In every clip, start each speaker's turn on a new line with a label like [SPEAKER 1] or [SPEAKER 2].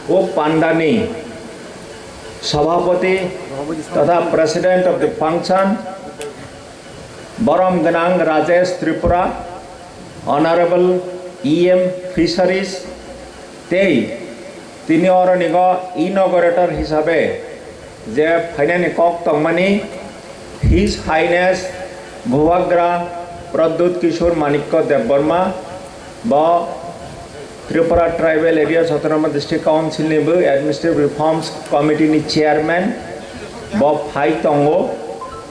[SPEAKER 1] वो पांडानी सभापति तथा प्रेसिडेंट ऑफ द फंक्शन बरम गनांग Rajesh Tripura honourable EM fisheries তিনি অরনিগ ইনগরেটর হিসাবে যে ফাইনানি কক তংমানি হিজ হাইনেস ভুয়াগ্রা প্রদ্যুৎ কিশোর মানিক্য দেববর্মা ব Tripura Tribal Area Autonomous District Council नि एडमिनिस्ट्रेटिव रिफॉर्म्स कमिटी नि चेयरमैन ब फाइ तंगो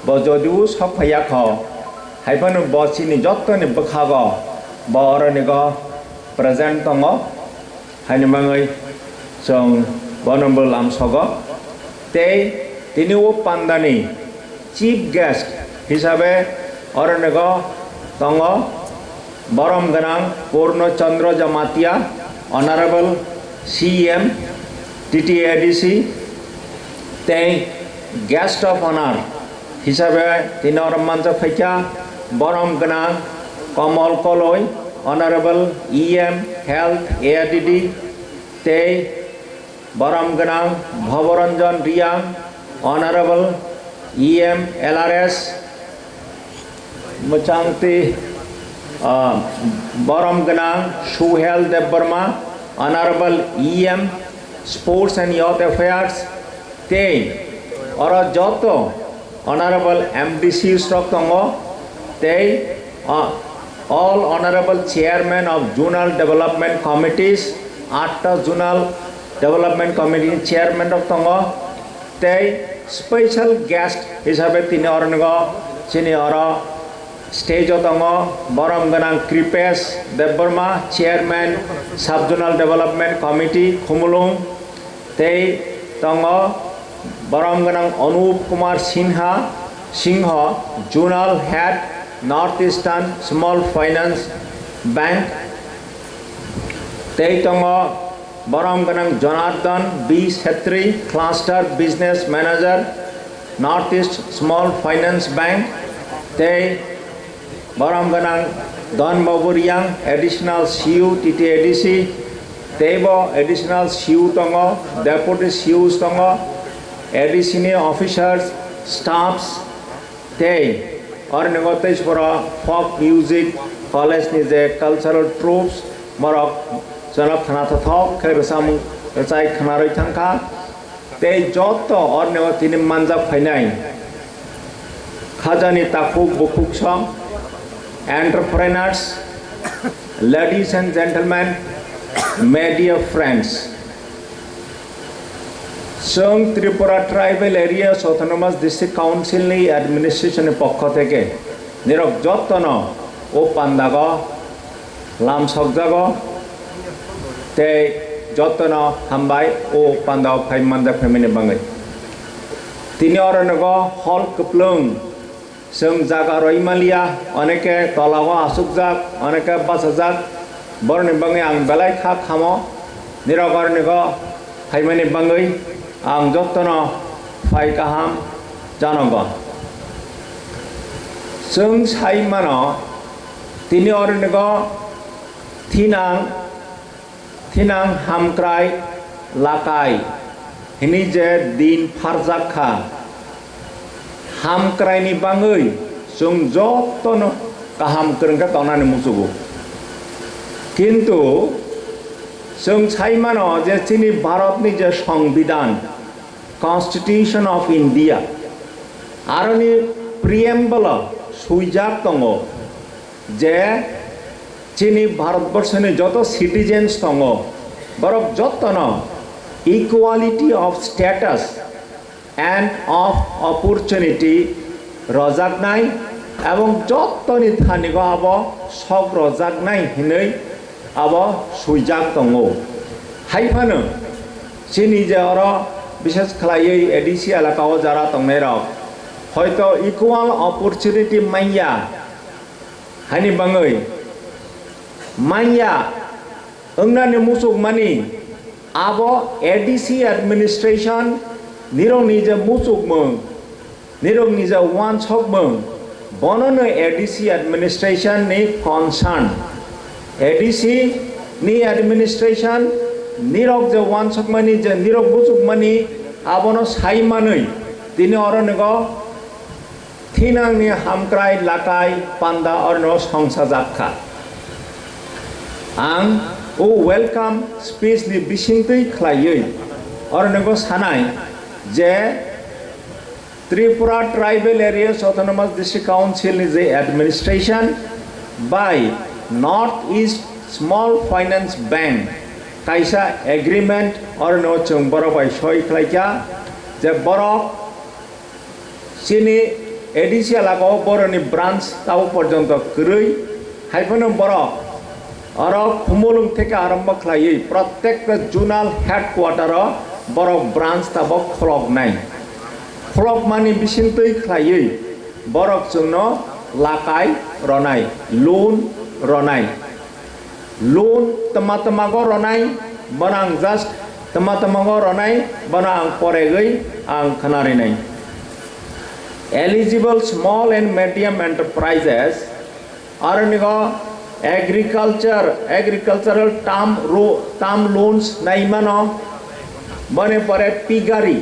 [SPEAKER 1] ब जदिउ सब फैया ख हाइफानु बसिनि जत्तनि बखाग ब अरनिग प्रेजेंट तंगो हाइनि मांगै जों बनम्बो लामसग तिनि वो पान्दानि चीफ गेस्ट हिसाबै अरनिग तंगो बरम गनांग Purnachandra Jamatia honourable CM TTADC guest of honour हिसाबै तीन मंच फैया बरम गनांग Kamal Kalai honourable EM health ARDD बरम गनांग Bhabaranjan Reang honourable EM LRS मुचांगती बरम गनांग Suhel Debbarma honourable EM sports and youth affairs और जत ऑनरेबल MDC स्टॉक तंगो all honourable chairman of zonal development committees 8 zonal development committee chairman of तंगो स्पेशल गेस्ट हिसाबै तीन अरनिग चिनी और स्टेज तंगो बरम गनांग Kripesh Debbarma chairman sub zonal development committee Khumulwng तंगो बरम गनांग Anup Kumar Singh zonal head North Eastern Small Finance Bank तंगो बरम गनांग Janardan B Chhetri cluster business manager North East Small Finance Bank बरम गनांग Dhan Baburiang additional CU TTADC additional CU तंगो डेपुटी CU तंगो ADC नि ऑफिसर्स स्टाफ्स और निगतेश बरा फोक म्यूजिक कॉलेज नि जे कल्चरल ट्रूप्स मरक जनक खाना थक खेरसाम रचाई खाना रही थांखा जत और निगतिनि मानजा फैनाय खाजानि ताकुक बुकुक सम entrepreneurs, ladies and gentlemen, my dear friends. जों Tripura Tribal Area Autonomous District Council नि एडमिनिस्ट्रेशन पक्ष थेके निरक जतन ओ पान्दाग लामसगजाग जतन हामबाय ओ पान्दा फाइमानजा फेमिनि बाङै तिनि अरनग हल कप्लुं जों जागा रईमालिया अनेके तलाव आसुकजाक अनेके बासाजाक बरनि बाङै आं बेलाय खा खामो निरगरनिग फाइमानि बाङै आं जतन फाइ गाहाम जानग जों साइमान तिनि अरनिग थिनां हामक्राय लाकाय हिनि जे दिन फारजाखा हामक्रायनि बाङै जों जतन गाहाम गोरोंखा गावनानै मुसुगो किन्तु जों साइमान जे जोंनि भारतनि जे संविधान कन्स्टिट्यूशन ऑफ इंडिया आरोनि प्रिएम्बल सुइजाक दङ जे जोंनि भारतवर्षनि जत सिटिजेन्स दङ बरक जतन equality of status and of opportunity रजाकनाय एवं जतनि थानिग अब सक रजाकनाय हिनै अब सुइजाक दङ हाइफानो जोंनि जे विशेष खालायै ADC एलाकायाव जारा दंनाय रक हयतो इक्वाल अपॉर्चुनिटी माइया हानि बाङै माइया ओंनानि मुसुक मानि अब ADC एडमिनिस्ट्रेशन निरंनि जे मुसुकमों निरंनि जे वानसकमों बननो ADC एडमिनिस्ट्रेशन नि कंसर्न ADC नि administration nirok je wansukmani je nirok busukmani abono saimanui tini oronego thinangni hamkrai lakai panda orno songsajakha ang o welcome speech ni bisingtui khlaiui oronego sanai je Tripura Tribal Areas Autonomous District Council is the administration by Northeast Small Finance Bank kaisa agreement or no chung borok by soi khlaika je borok sini edisia lago boroni branch tau porjonto krui haipono borok aro khumulung theke arambho khlaiui prottekta zonal headquarter borok branch tabo kholok nai Flok mani bisintui khlaiui borok chungno lakai ronai loan ronai loan tama-tamago ronai banang just tama-tamago ronai banang poregui ang khanarinai eligible small and medium enterprises arnigo agricultural term loans naimano bane pore pigari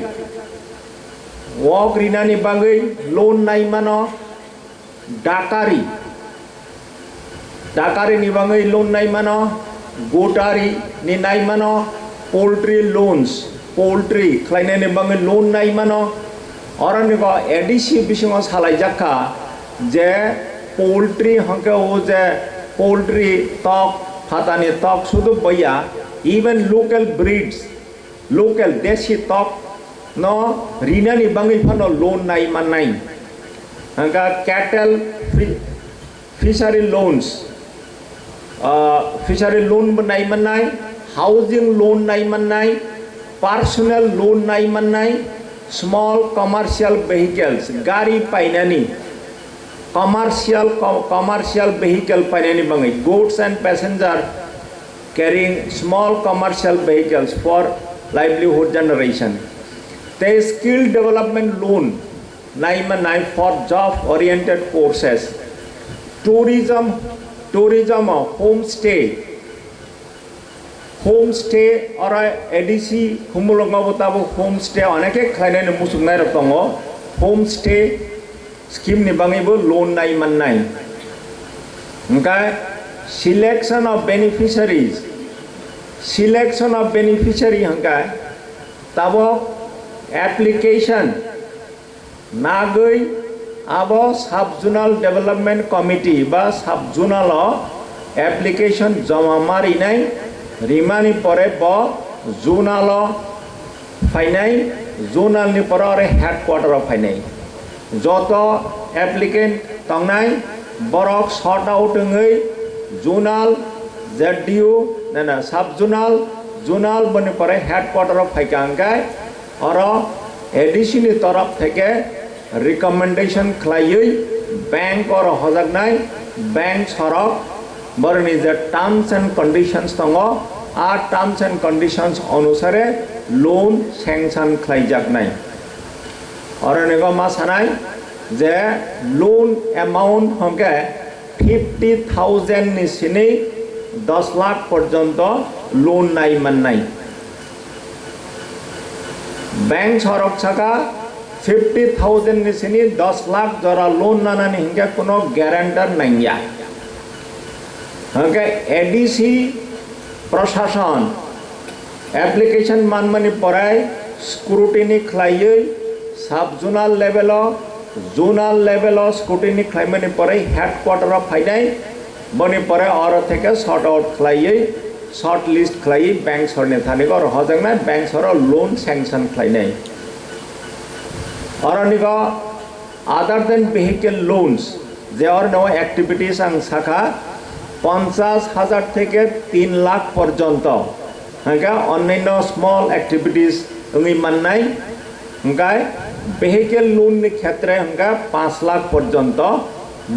[SPEAKER 1] Walk rinani bagai loan naimano Dakari ni bagai loan naimano Gotari ni naimano poultry loans poultry klainai ni bagai loan naimano orang ni ko edisi bisingo salai jakka je poultry hangke o je poultry tok hatani tok sudu baya even local breeds local deshi tok no rina ni bangai phano loan nai manai hanga cattle fishery loans nai manai housing loan nai manai personal loan nai manai small commercial vehicles gari painani commercial vehicle painani bangai goods and passenger carrying small commercial vehicles for livelihood generation the skill development loan naimana for job oriented courses tourism homestay or adc humulongabotabo homestay oneke khainai musugnai rokongo homestay scheme ni bangibo loan naimanai engka selection of beneficiary engka tabo application nagoi abo sub-zonal development committee ba sub-zonal application jama marinai rimani pore bo zonal fainai zonal ni pore headquarter fainai joto applicant tangnai borok sort out ngai zonal zdu nana sub-zonal zonal bani pore headquarter phaikangai aro addition taraf theke recommendation khlaiui bank or hojagnai bank sorok borni je terms and conditions tongo a terms and conditions anusare loan sanction khlaijaknai aro nego ma sanai je loan amount honke 50,000 ni sini 10 lakh porjonto loan nai mannai bank सरक छका 50,000 ni sini 10 lakh jara loan nana ni hingga kuno guarantor nangya hingga ADC प्रशासन application manmani porai scrutiny khlaiui sub zonal level scrutiny khlaimani porai headquarter of fainai bani porai aro theke sort out khlaiui short list khlai bank sorne thani gor hojangna bank sor loan sanction khlainai araniga other than vehicle loans there are no activities ang shakha 50,000 থেকে 3 লাখ পর্যন্ত হ্যাঁ অন্যান্য small activities উনি মাননাই হ্যাঁ vehicle loan ni ক্ষেত্রে হ্যাঁ 5 লাখ পর্যন্ত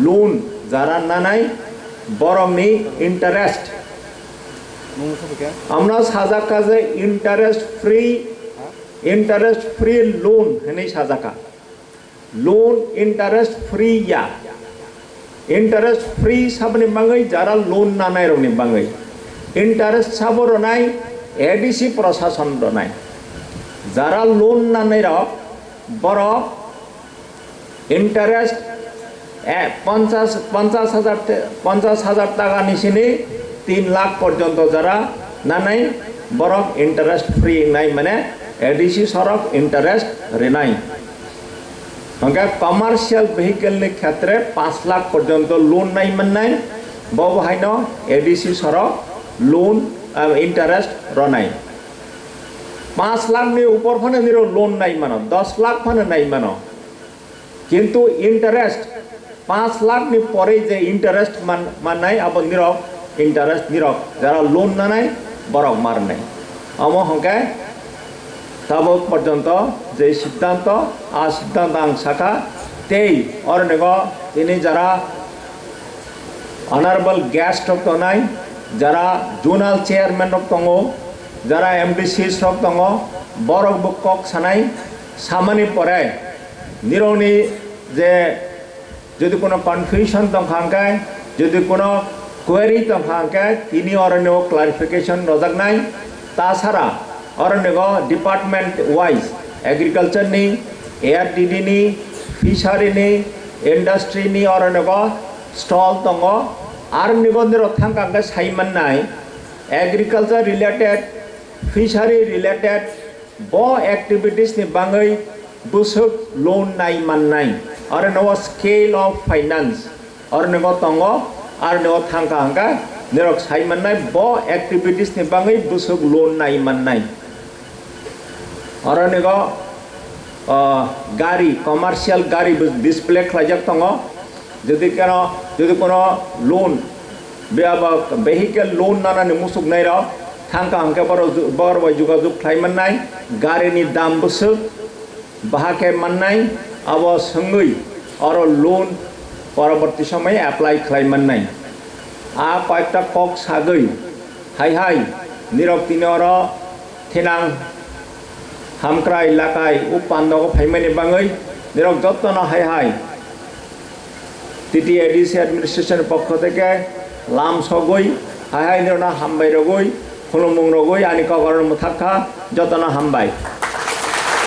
[SPEAKER 1] loan যারা না নাই বরং নি ইন্টারেস্ট আমরা সাজা কাজে ইন্টারেস্ট ফ্রি লোন হেনি সাজাকা লোন ইন্টারেস্ট ফ্রি या इंटरेस्ट फ्री सबने बांगई जरा लोन ना नाय रोने बांगई इंटरेस्ट सब रोनाय এডিসি প্রশাসন নাই যারা লোন না নেই বড় ইন্টারেস্ট 50,000 টাকা নিচিনি 3 লাখ পর্যন্ত যারা না নাই বরং ইন্টারেস্ট ফ্রি নাই মানে এডিসি সরক ইন্টারেস্ট রে নাই কমার্শিয়াল ভেহিকেল ক্ষেত্রে 5 লাখ পর্যন্ত লোন নাই মান নাই বহাইন এডিসি সরক লোন ইন্টারেস্ট রনাই 5 লাখ নি উপর ফানে নিরো লোন নাই মানো 10 লাখ ফানে নাই মানো কিন্তু ইন্টারেস্ট 5 লাখ নি পরে যে ইন্টারেস্ট মান নাই আবার নিরক ইন্টারেস্ট নিরক যারা লোন না নাই বরক মার নাই হংকে তব পর্যন্ত যে সিদ্ধান্ত সিদ্ধান্ত আং শাখা তেই অরনেগ তিনি যারা অনারেবল গেস্ট হক নাই যারা জোনাল চেয়ারম্যান হক দङ যারা এমডিসি হক দङ বরক বকক সানাই সামানি পরে নিরনি যে যদি কোনো কনফিউশন দংখাঙ্কায় যদি কোনো কোয়েরি দংখাঙ্কায় তিনি অরণ্য ক্লারিফিকেশন রজাক নাই তাছাড়া অরণ্য ডিপার্টমেন্ট ওয়াইজ এগ্রিকালচার নি এআরডিডি নি ফিশারি নি ইন্ডাস্ট্রি নি অরণ্য স্টল দङ আর নিবন্ধের থাঙ্কাঙ্কা সাইমান নাই এগ্রিকালচার রিলেটেড ফিশারি রিলেটেড ব অ্যাক্টিভিটিস নি বাঙাই বুসুক লোন নাই মান নাই আর নব স্কেল অফ ফাইন্যান্স আর নব দङ আর নব থাঙ্কাঙ্কা নিরক সাইমান নাই ব অ্যাক্টিভিটিস নি বাঙাই বুসুক লোন নাই মান নাই আর নব গাড়ি কমার্শিয়াল গাড়ি ডিসপ্লে খাইজাক দङ যদি কোনো লোন ভেহিকেল লোন নানানি মুসুক নাই থাঙ্কা হাंके बर যোগাযোগ খাইমান নাই গাড়িনি দাম বসুক বাহাকে মাননাই अब संगई और लोन परवर्ती समय एप्लाई खालायमान নাই কয়েকটা কক সাগৈ হাই নিরক তিনি और थेनां हामक्रा एलाकाय उ पान्दक फाइमानि बाङै निरक যত্ন हाय টিটি এডিসি অ্যাডমিনিস্ট্রেশন পক্ষ থেকে লাম সগৈ হাই নিরনা হামবাই রগৈ খুলুমুং রগৈ আনি কগরণ মুথাক্কা যত্ন হামবাই